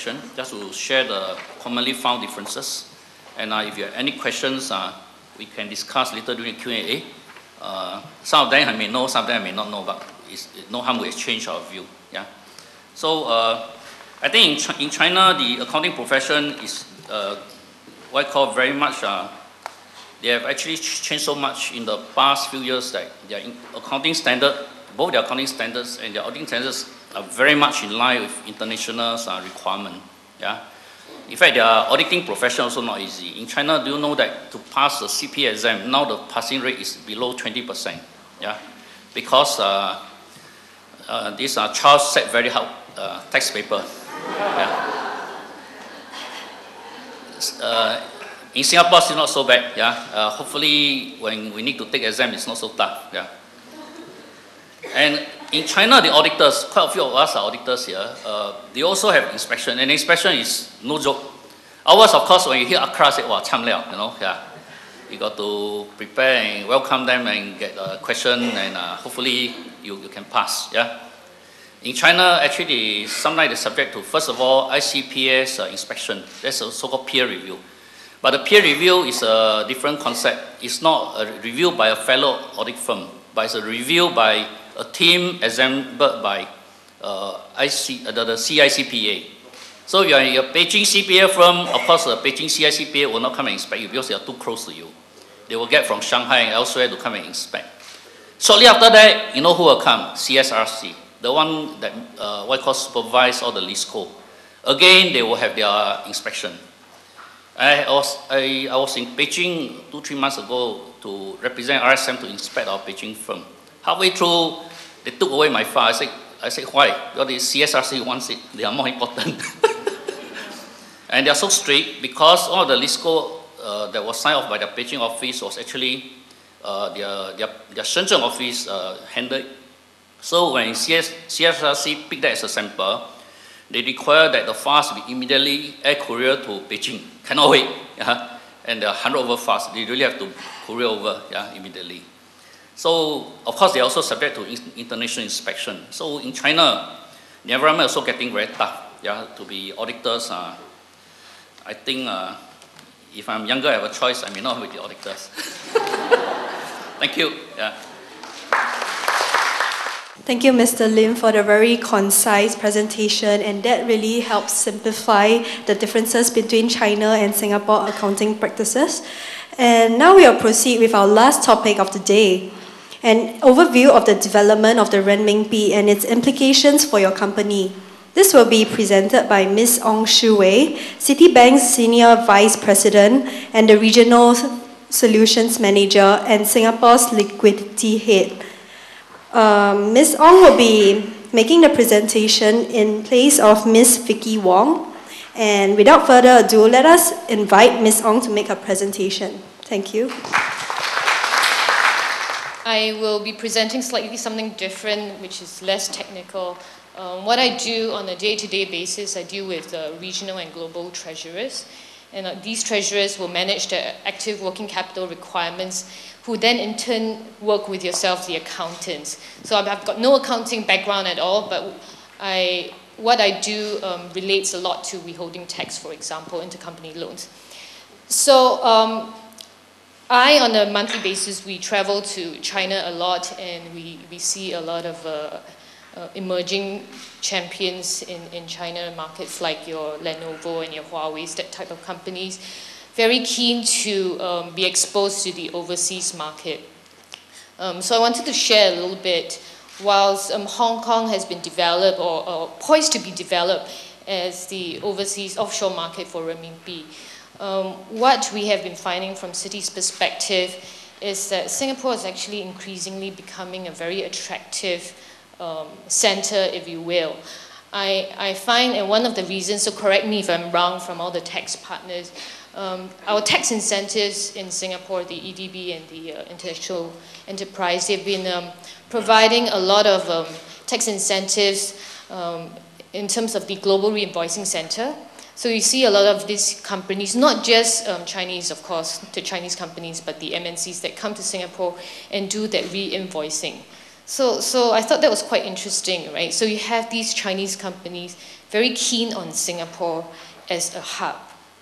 session, just to share the commonly found differences. And if you have any questions, we can discuss later during Q&A. Some of them I may know, some of them I may not know, but it's no harm to exchange our view. Yeah. So I think in China, the accounting profession is what I call very much. They have actually changed so much in the past few years that their accounting standard, both their accounting standards and their auditing standards, are very much in line with international requirement. Yeah. In fact, their auditing profession also not easy. In China, do you know that to pass the CPA exam, now the passing rate is below 20%? Yeah, because these are child set very hard text paper. Yeah. In Singapore, it's not so bad. Yeah. Hopefully, when we need to take exam, it's not so tough. Yeah. And in China, the auditors, quite a few of us are auditors here. They also have inspection, and inspection is no joke. Ours, of course, when you hear Accra, say, "Wow, cham liao," you know. Yeah. You got to prepare and welcome them and get a question, and hopefully you can pass. Yeah. In China, actually, sometimes they're subject to, first of all, ICPS inspection. That's a so-called peer review. But the peer review is a different concept. It's not a review by a fellow audit firm, but it's a review by a team assembled by the CICPA. So if you are in a Beijing CPA firm, of course the Beijing CICPA will not come and inspect you because they are too close to you. They will get from Shanghai and elsewhere to come and inspect. Shortly after that, you know who will come? CSRC, the one that what I call supervise all the LISCO. Again, they will have their inspection. I was in Beijing 2-3 months ago to represent RSM to inspect our Beijing firm. Halfway through, they took away my file. I said, why? Because the CSRC wants it. They are more important. And they are so strict because all the LISCO that was signed off by the Beijing office was actually their Shenzhen office handled. So when CSRC picked that as a sample, they require that the files be immediately air courier to Beijing. Cannot wait. Yeah? And there are 100 over files. They really have to courier over immediately. So, of course, they are also subject to international inspection. So, in China, the environment is also getting very tough. Yeah, to be auditors. I think if I'm younger, I have a choice. I may not be the auditors. Thank you. Yeah. Thank you, Mr. Lim, for the very concise presentation, and that really helps simplify the differences between China and Singapore accounting practices. And now we'll proceed with our last topic of the day, an overview of the development of the renminbi and its implications for your company. This will be presented by Ms. Ong Shu Wei, Citibank's Senior Vice President and the Regional Solutions Manager and Singapore's Liquidity Head. Ms. Ong will be making the presentation in place of Ms. Vicky Wong. And without further ado, let us invite Ms. Ong to make her presentation. Thank you. I will be presenting slightly something different, which is less technical. What I do on a day-to-day basis, I deal with regional and global treasurers. And these treasurers will manage the active working capital requirements, who then in turn work with yourself, the accountants. So I've got no accounting background at all, but what I do relates a lot to withholding tax, for example, intercompany loans. So on a monthly basis, we travel to China a lot, and we see a lot of emerging champions in China markets like your Lenovo and your Huawei, that type of companies, very keen to be exposed to the overseas market. So I wanted to share a little bit. Whilst Hong Kong has been developed or poised to be developed as the overseas offshore market for renminbi, what we have been finding from Citi's perspective is that Singapore is actually increasingly becoming a very attractive center, if you will. I find, and one of the reasons, so correct me if I'm wrong, from all the tax partners, our tax incentives in Singapore, the EDB and the International Enterprise, they've been providing a lot of tax incentives in terms of the Global Reinvoicing Center. So you see a lot of these companies, not just Chinese, of course, to Chinese companies, but the MNCs that come to Singapore and do that re-invoicing. So I thought that was quite interesting, right? So you have these Chinese companies very keen on Singapore as a hub,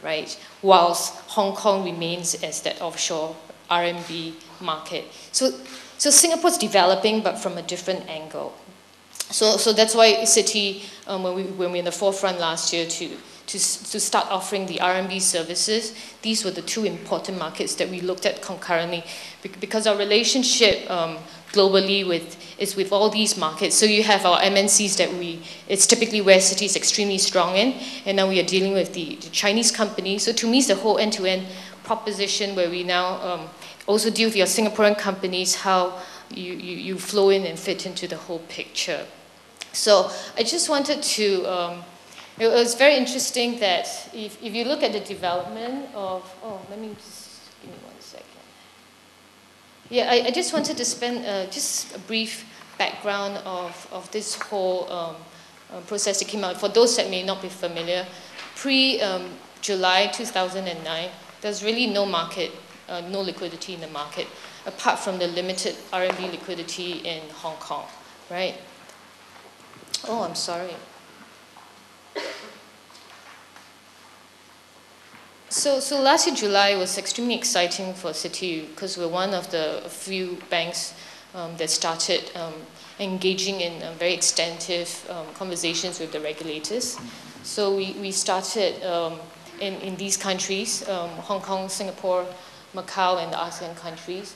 right? Whilst Hong Kong remains as that offshore RMB market. So Singapore's developing, but from a different angle. So that's why Citi, when we were in the forefront last year to start offering the RMB services, these were the two important markets that we looked at concurrently, because our relationship globally is with all these markets. So you have our MNCs that it's typically where Citi is extremely strong in, and now we are dealing with the Chinese companies. So to me, it's the whole end-to-end proposition where we now also deal with your Singaporean companies, how you flow in and fit into the whole picture. So I just wanted to, it was very interesting that if you look at the development of, let me just, give me 1 second. Yeah, I just wanted to spend just a brief background of this whole process that came out. For those that may not be familiar, pre-July 2009, there's really no market, no liquidity in the market, apart from the limited RMB liquidity in Hong Kong, right? Oh, I'm sorry. So last year, July, was extremely exciting for Citi because we're one of the few banks that started engaging in very extensive conversations with the regulators. So we started in these countries, Hong Kong, Singapore, Macau, and the ASEAN countries.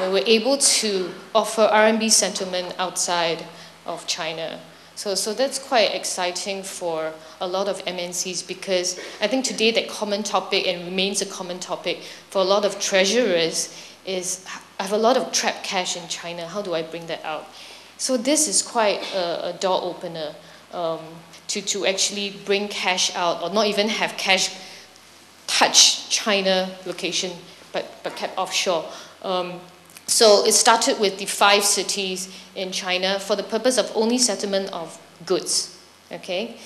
We were able to offer RMB settlement outside of China. So that's quite exciting for a lot of MNCs, because I think today that common topic, and remains a common topic for a lot of treasurers, is I have a lot of trapped cash in China, how do I bring that out? So this is quite a door opener to actually bring cash out, or not even have cash touch China location, but kept offshore. So it started with the 5 cities in China for the purpose of only settlement of goods, okay?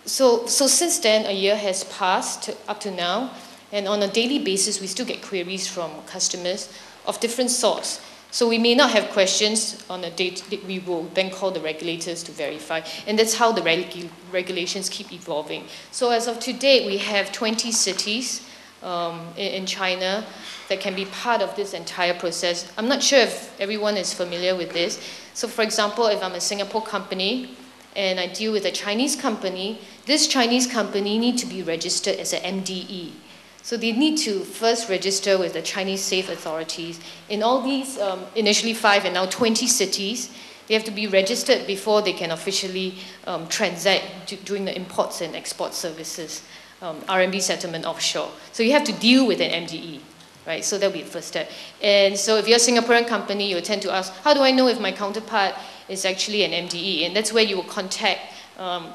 So since then, a year has passed up to now, and on a daily basis, we still get queries from customers of different sorts. So we may not have questions on a date, we will then call the regulators to verify, and that's how the regulations keep evolving. So as of today, we have 20 cities in China that can be part of this entire process. I'm not sure if everyone is familiar with this. So for example, if I'm a Singapore company and I deal with a Chinese company, this Chinese company needs to be registered as an MDE. So they need to first register with the Chinese safe authorities. In all these, initially 5 and now 20 cities, they have to be registered before they can officially transact doing the imports and export services, RMB settlement offshore. So you have to deal with an MDE. Right, so that'll be the first step. And so if you're a Singaporean company, you will tend to ask, how do I know if my counterpart is actually an MDE? And that's where you will contact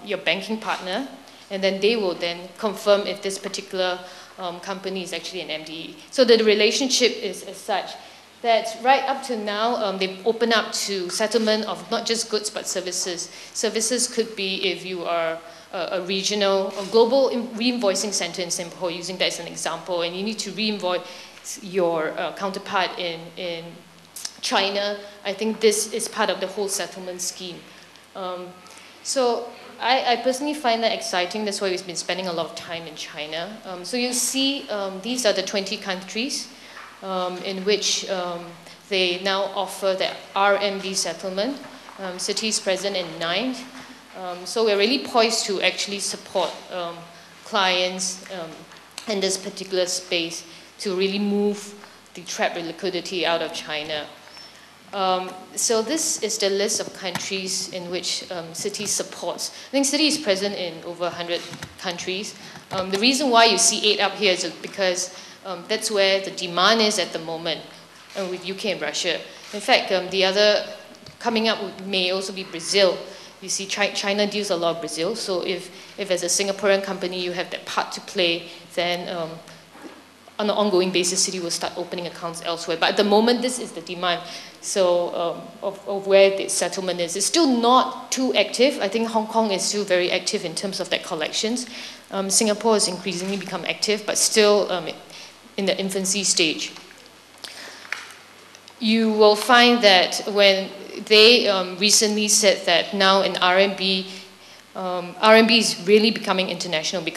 your banking partner, and then they will then confirm if this particular company is actually an MDE. So the relationship is as such that right up to now, they've opened up to settlement of not just goods, but services. Services could be if you are a regional or global re-invoicing center in Singapore, using that as an example, and you need to re-invoice your counterpart in China. I think this is part of the whole settlement scheme. So I personally find that exciting. That's why we've been spending a lot of time in China. So you see, these are the 20 countries in which they now offer the RMB settlement. Citi is present in 9. So we're really poised to actually support clients in this particular space to really move the trapped liquidity out of China. So this is the list of countries in which Citi supports. I think Citi is present in over 100 countries. The reason why you see 8 up here is because that's where the demand is at the moment, with UK and Russia. In fact, the other coming up may also be Brazil. You see, China deals a lot of Brazil, so if as a Singaporean company you have that part to play, then on an ongoing basis, Citi will start opening accounts elsewhere. But at the moment, this is the demand. So of where the settlement is. It's still not too active. I think Hong Kong is still very active in terms of their collections. Singapore has increasingly become active, but still in the infancy stage. You will find that when they recently said that now in RMB, RMB is really becoming international because